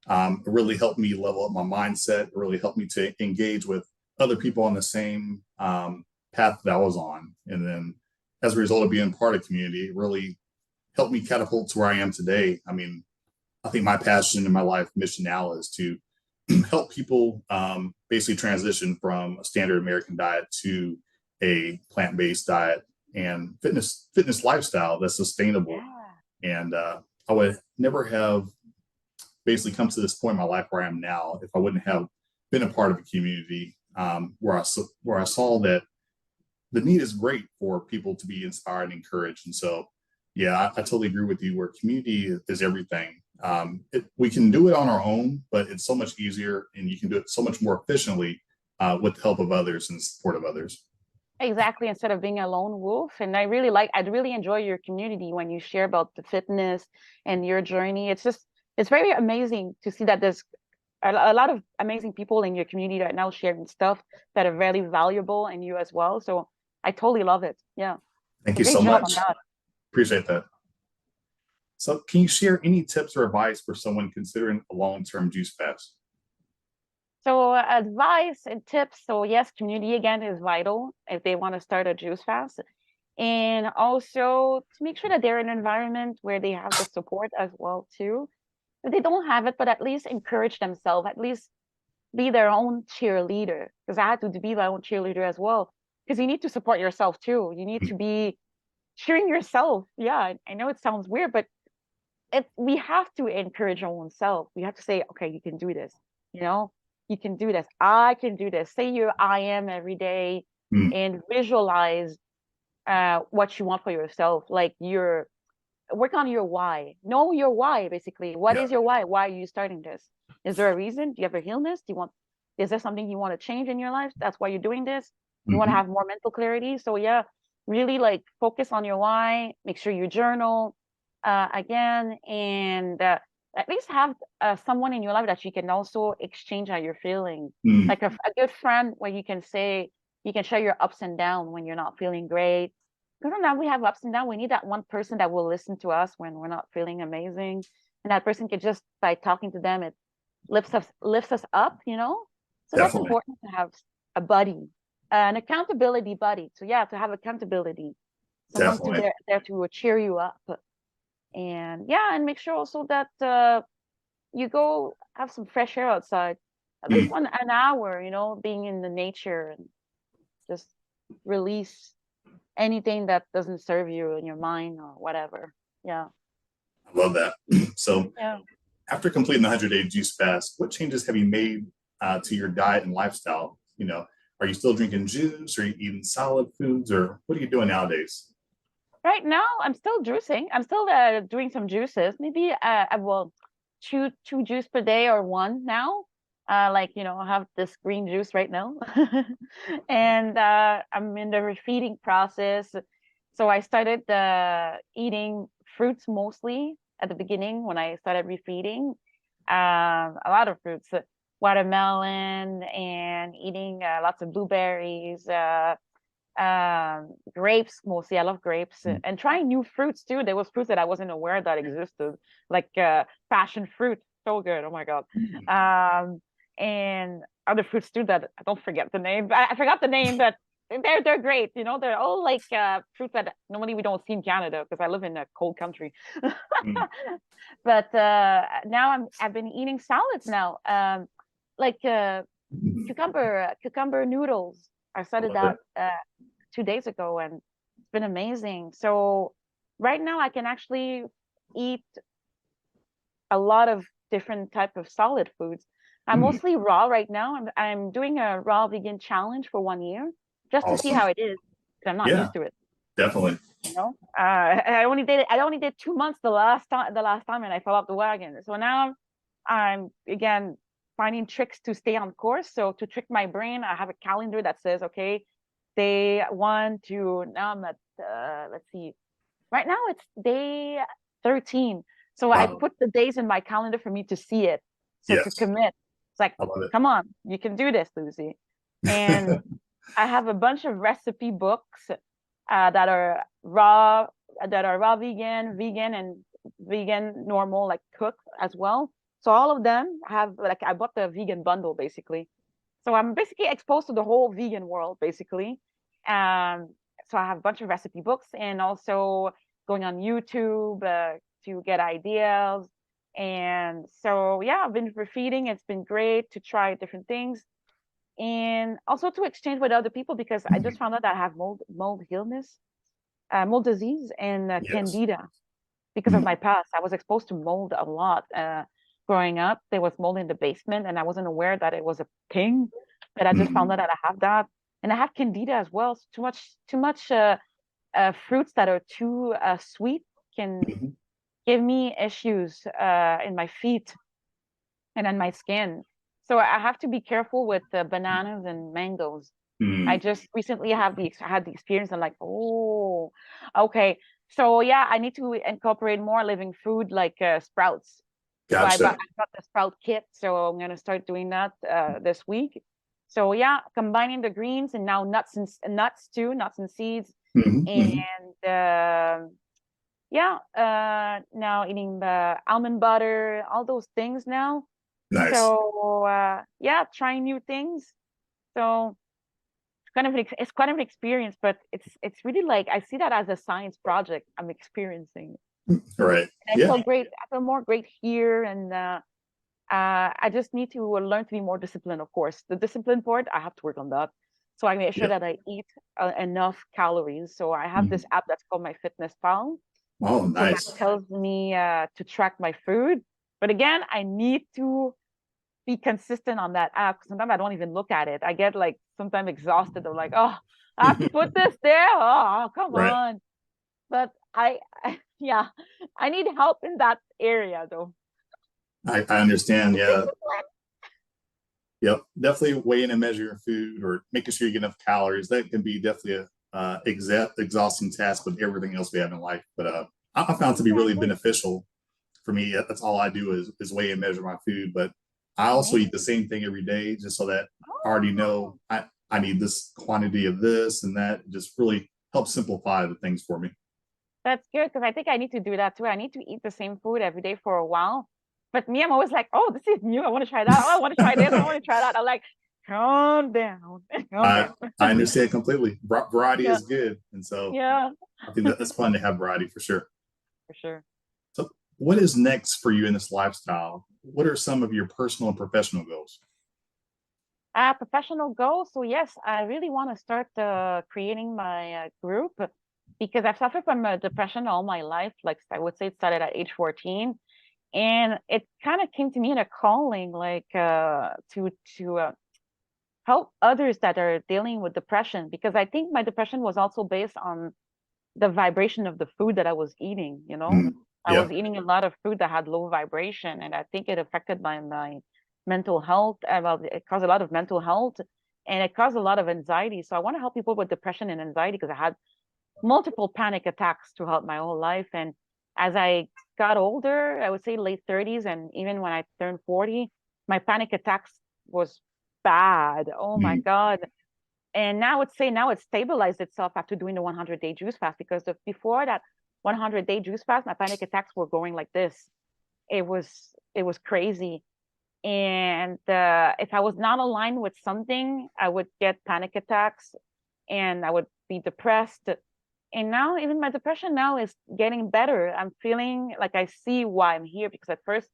it really helped me level up my mindset. It really helped me to engage with other people on the same path that I was on, and then as a result of being part of community, it really helped me catapult to where I am today. I mean, I think my passion in my life mission now is to help people basically transition from a standard American diet to a plant-based diet and fitness lifestyle that's sustainable. Yeah. And I would never have basically come to this point in my life where I am now if I wouldn't have been a part of a community where I saw that the need is great for people to be inspired and encouraged. And so, yeah, I totally agree with you. Where community is everything. We can do it on our own, but it's so much easier, and you can do it so much more efficiently with the help of others and support of others. Exactly, instead of being a lone wolf. And I'd really enjoy your community when you share about the fitness and your journey. It's very amazing to see that there's a lot of amazing people in your community right now sharing stuff that are very valuable in you as well. So I totally love it. Yeah. Thank So you great so job on much. that. Appreciate that. So, can you share any tips or advice for someone considering a long-term juice fast? So advice and tips. So yes, community again is vital if they want to start a juice fast. And also to make sure that they're in an environment where they have the support as well too. If they don't have it, but at least encourage themselves, at least be their own cheerleader. Because I had to be my own cheerleader as well. Because you need to support yourself too. You need to be cheering yourself. Yeah, I know it sounds weird, but we have to encourage our own self. We have to say, okay, you can do this. You know, you can do this. I can do this. Say your I am every day Mm. and visualize what you want for yourself. Like your work on your why. Know your why, basically. What Yeah. is your why? Why are you starting this? Is there a reason? Do you have a illness? Is there something you want to change in your life? That's why you're doing this. You want to Mm-hmm. have more mental clarity. So yeah, really like focus on your why. Make sure you journal again, and at least have someone in your life that you can also exchange how you're feeling. Mm. Like a good friend where you can share your ups and downs when you're not feeling great. Because now we have ups and downs. We need that one person that will listen to us when we're not feeling amazing. And that person can just by talking to them, it lifts us up, you know? So that's Definitely. important to have a buddy, an accountability buddy. So yeah, to have accountability, someone to Definitely. there to cheer you up. And yeah, and make sure also that you go have some fresh air outside, at least Mm. one an hour, you know, being in the nature and just release anything that doesn't serve you in your mind or whatever. Yeah. I love that. So, Yeah. after completing the 100-day juice fast, what changes have you made to your diet and lifestyle? Are you still drinking juice? Are you eating solid foods? Or what are you doing nowadays? Right now, I'm still juicing. I'm still doing some juices. Maybe I will two juice per day or one now. Like you know, I have this green juice right now, and I'm in the refeeding process. So I started eating fruits mostly at the beginning when I started refeeding. A lot of fruits, watermelon, and eating lots of blueberries. grapes mostly. I love grapes, and trying new fruits too. There was fruits that I wasn't aware that existed, like passion fruit, so good. Oh my God. And other fruits too that I don't forget the name. I forgot the name, but they're great. You know, they're all like fruits that normally we don't see in Canada because I live in a cold country. Mm. But now I've been eating salads now, like cucumber noodles. I I started love it. that 2 days ago, and it's been amazing. So right now I can actually eat a lot of different type of solid foods. I'm Mm. mostly raw right now. I'm doing a raw vegan challenge for 1 year just to see Awesome. how it is, because I'm not Yeah, used to it. definitely. You know, I only did 2 months the last time, and I fell off the wagon. So now I'm again finding tricks to stay on course. So to trick my brain, I have a calendar that says, okay, day one to now I'm at let's see, right now it's day 13. So I Wow. put the days in my calendar for me to see it. So to Yes, commit, it's like, I love come on, you can do this, Lucy. And it. I have a bunch of recipe books that are raw, vegan, and vegan normal, like cooked as well. So all of them have, like, I bought the vegan bundle basically. So I'm basically exposed to the whole vegan world basically. Um, so I have a bunch of recipe books and also going on YouTube to get ideas. And so yeah, I've been feeding. It's been great to try different things and also to exchange with other people because I just found out that I have mold illness, mold disease, and Yes. candida because of Mm. my past. I was exposed to mold a lot growing up. There was mold in the basement, and I wasn't aware that it was a thing. But I just found Mm. out that I have that, and I have candida as well. So too much fruits that are too sweet can Mhm. give me issues in my feet and on my skin. So I have to be careful with bananas and mangoes. I Mm. just recently had the experience. I'm like, oh, okay. So yeah, I need to incorporate more living food like sprouts. So Gotcha. I got the sprout kit. So I'm gonna start doing that this week. So yeah, combining the greens and now nuts too, nuts and seeds, Mhm. and Mhm. yeah, now eating the almond butter, all those things now. Nice. So yeah, trying new things. So it's kind of an experience, but it's really like I see that as a science project I'm experiencing. All right. And I Yeah. feel great. I feel more great here, and I just need to learn to be more disciplined. Of course, the discipline part I have to work on that. So I make sure Yeah. that I eat enough calories. So I have this Mhm. app that's called My Fitness Pal. Oh, So that nice. tells me to track my food. But again, I need to be consistent on that app. Sometimes I don't even look at it. I get like sometimes exhausted. I'm like, oh, I have to put this there. Oh, come Right. on. But yeah, I need help in that area though. I understand. Yeah. Discipline. Yep. Definitely weighing and measuring your food or making sure you get enough calories. That can be definitely a exhausting task with everything else we have in life. But I found to be really Exactly. beneficial for me. That's all I do is weigh and measure my food. But I also eat the Amazing. same thing every day just so that I already Oh, know I need this quantity of this and that. It just really helps simplify the things for me. that's good because I think I need to do that too. I need to eat the same food every day for a while. But me, I'm always like, oh, this is new. I want to try that. Oh, I want to try this. I want to try that. I'm like, calm down, calm I down. I understand completely. Variety Yeah, is good, and so yeah, I think that it's fun to have variety for sure. for sure. So, what is next for you in this lifestyle? What are some of your personal and professional goals? Professional goals. So yes, I really want to start creating my group because I've suffered from depression all my life. Like I would say, it started at age 14, and it kind of came to me in a calling, like to help others that are dealing with depression. Because I think my depression was also based on the vibration of the food that I was eating. You know, Mm, I yeah. was eating a lot of food that had low vibration, and I think it affected my mental health. Well, it caused a lot of mental health, and it caused a lot of anxiety. So I want to help people with depression and anxiety because I had multiple panic attacks throughout my whole life. And as I got older, I would say late 30s, and even when I turned 40, my panic attacks was bad. Oh my Mm, God. And now I would say now it's stabilized itself after doing the 100-day juice fast, because before that 100-day juice fast, my panic attacks were going like this. It was crazy. And if I was not aligned with something, I would get panic attacks and I would be depressed. And now even my depression now is getting better. I'm feeling like I see why I'm here, because at first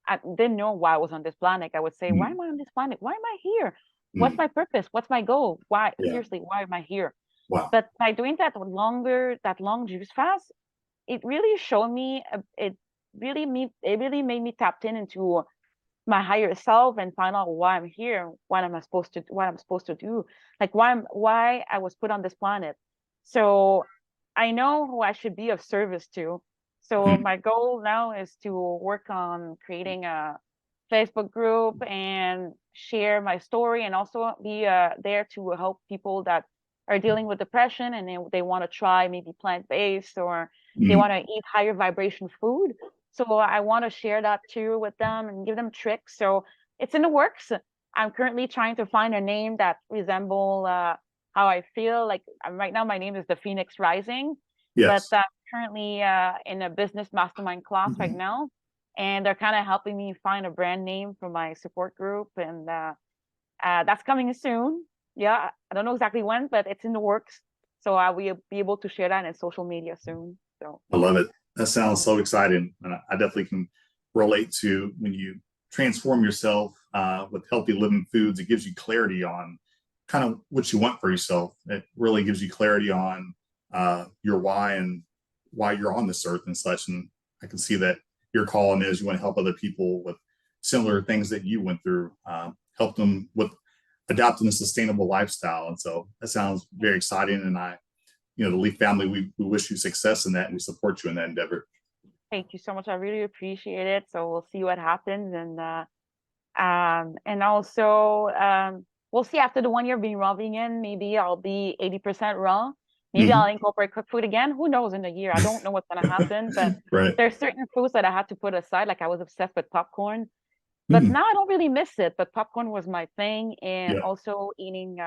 I didn't know why I was on this planet. I would say, why Mm, am I on this planet? Why am I here? What's mm, my purpose? What's my goal? Why, yeah. seriously, why am I here? Wow. But by doing that long juice fast, it really showed me, it really made me tapped into my higher self and find out why I'm here, what I'm supposed to do, like why I was put on this planet. So I know who I should be of service to. So Mm, my goal now is to work on creating a Facebook group and share my story, and also be there to help people that are dealing with depression, and they want to try maybe plant-based, or they mm, want to eat higher vibration food. So I want to share that too with them and give them tricks. So it's in the works. I'm currently trying to find a name that resemble how I feel. Like right now, my name is the Phoenix Rising, but yes. I'm currently in a business mastermind class right Mhm. now, and they're kind of helping me find a brand name for my support group, and that's coming soon. Yeah, I don't know exactly when, but it's in the works. So I will be able to share that in social media soon. So I yeah. love it. That sounds so exciting. And I definitely can relate to when you transform yourself with healthy living foods, it gives you clarity on kind of what you want for yourself. It really gives you clarity on your why and why you're on this earth and such. And I can see that your calling is you want to help other people with similar things that you went through, help them with adopting a sustainable lifestyle. And so that sounds very exciting. And the Leaf family, we wish you success in that, and we support you in that endeavor. Thank you so much. I really appreciate it. So we'll see what happens, and also we'll see after the 1 year being raw vegan. Maybe I'll be 80% raw. Maybe I'll Mm-hmm. incorporate cooked food again. Who knows in a year? I don't know what's gonna happen, but Right. there's certain foods that I had to put aside. Like I was obsessed with popcorn, but Mm, now I don't really miss it. But popcorn was my thing, and yeah. also eating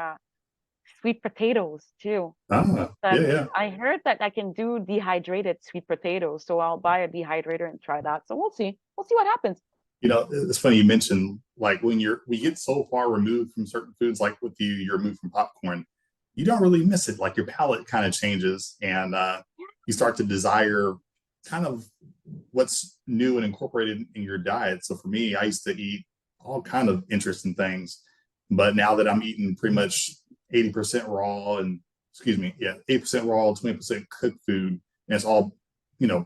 sweet potatoes too. Yeah, But yeah. I heard that I can do dehydrated sweet potatoes, so I'll buy a dehydrator and try that. So we'll see. We'll see what happens. It's funny you mentioned like when we get so far removed from certain foods, like with you're removed from popcorn, you don't really miss it. Like your palate kind of changes, and you start to desire kind of what's new and incorporated in your diet. So for me, I used to eat all kind of interesting things, but now that I'm eating pretty much 80% raw and excuse me, yeah, 8% raw, 20% cooked food, and it's all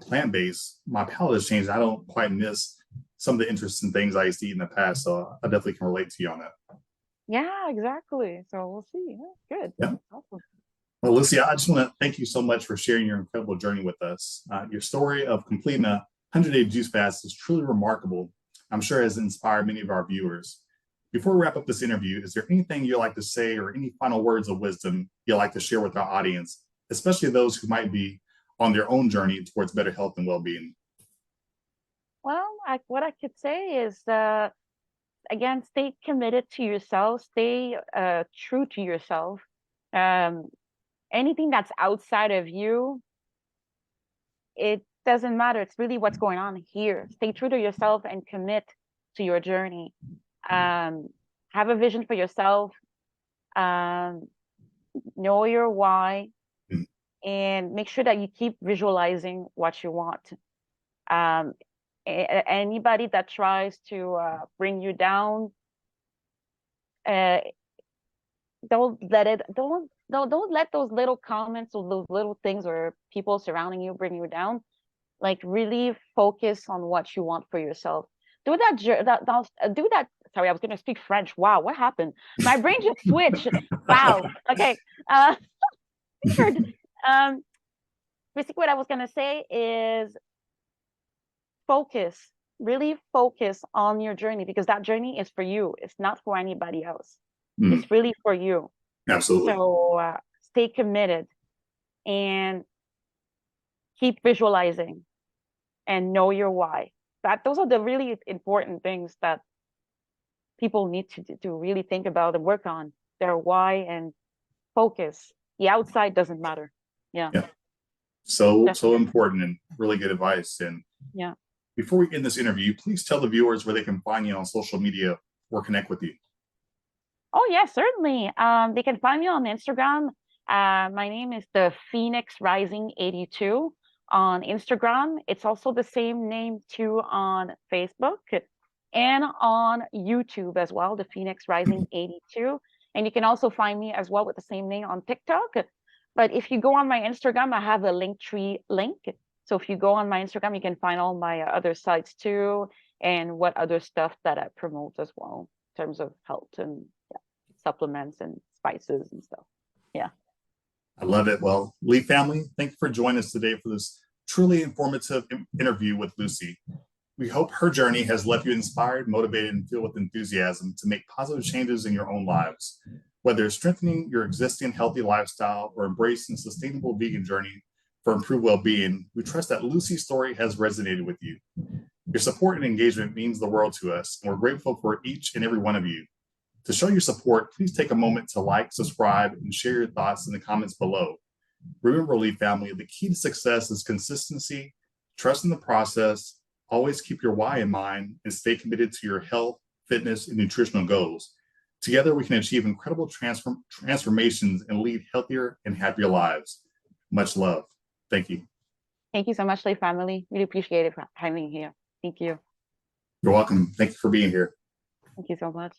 plant based. My palate has changed. I don't quite miss some of the interesting things I used to eat in the past. So I definitely can relate to you on that. Yeah, exactly. So we'll see. Yeah, good. Yeah. Awesome. Well, Lucy, I just want to thank you so much for sharing your incredible journey with us. Your story of completing a 100-day juice fast is truly remarkable. I'm sure has inspired many of our viewers. Before we wrap up this interview, is there anything you'd like to say or any final words of wisdom you'd like to share with our audience, especially those who might be on their own journey towards better health and well-being? Well, what I could say is, again, stay committed to yourself, stay true to yourself. Um, Anything that's outside of you, it doesn't matter. It's really what's going on here. Stay true to yourself and commit to your journey. Um, have a vision for yourself. Um, know your why, Mm, and make sure that you keep visualizing what you want. Um, Anybody that tries to bring you down, uh, don't let it. Don't let those little comments or those little things or people surrounding you bring you down. Like really focus on what you want for yourself. Do that. Do that. Sorry, I was going to speak French. Wow, what happened? My brain just switched. Wow. Okay. Uh, weird. Um, Basically, what I was going to say is focus. Really focus on your journey, because that journey is for you. It's not for anybody else. mm, It's really for you. absolutely. So stay committed and keep visualizing and know your why. Those are the really important things that people need to really think about and work on their why, and focus. The outside doesn't matter. Yeah. Yeah. So Definitely. important and really good advice. And Yeah. before we end this interview, please tell the viewers where they can find you on social media or connect with you. Oh, yeah, certainly. They can find me on Instagram. My name is the Phoenix Rising 82 on Instagram. It's also the same name too on Facebook and on YouTube as well, the Phoenix Rising 82. And you can also find me as well with the same name on TikTok. But if you go on my Instagram, I have a Linktree link. So if you go on my Instagram, you can find all my other sites too, and what other stuff that I promote as well in terms of health and supplements and spices and stuff. Yeah. I love it. Well, Lee family, thank you for joining us today for this truly informative interview with Lucie. We hope her journey has left you inspired, motivated, and filled with enthusiasm to make positive changes in your own lives. Whether it's strengthening your existing healthy lifestyle or embracing a sustainable vegan journey for improved well-being, we trust that Lucie's story has resonated with you. Your support and engagement means the world to us, and we're grateful for each and every one of you. To show your support, please take a moment to like, subscribe, and share your thoughts in the comments below. Remember, Lee family, the key to success is consistency, trust in the process, always keep your why in mind, and stay committed to your health, fitness, and nutritional goals. Together, we can achieve incredible transformations and lead healthier and happier lives. Much love. Thank you. Thank you so much, Lee family. Really appreciate it for having me here. Thank you. You're welcome. Thank you for being here. Thank you so much.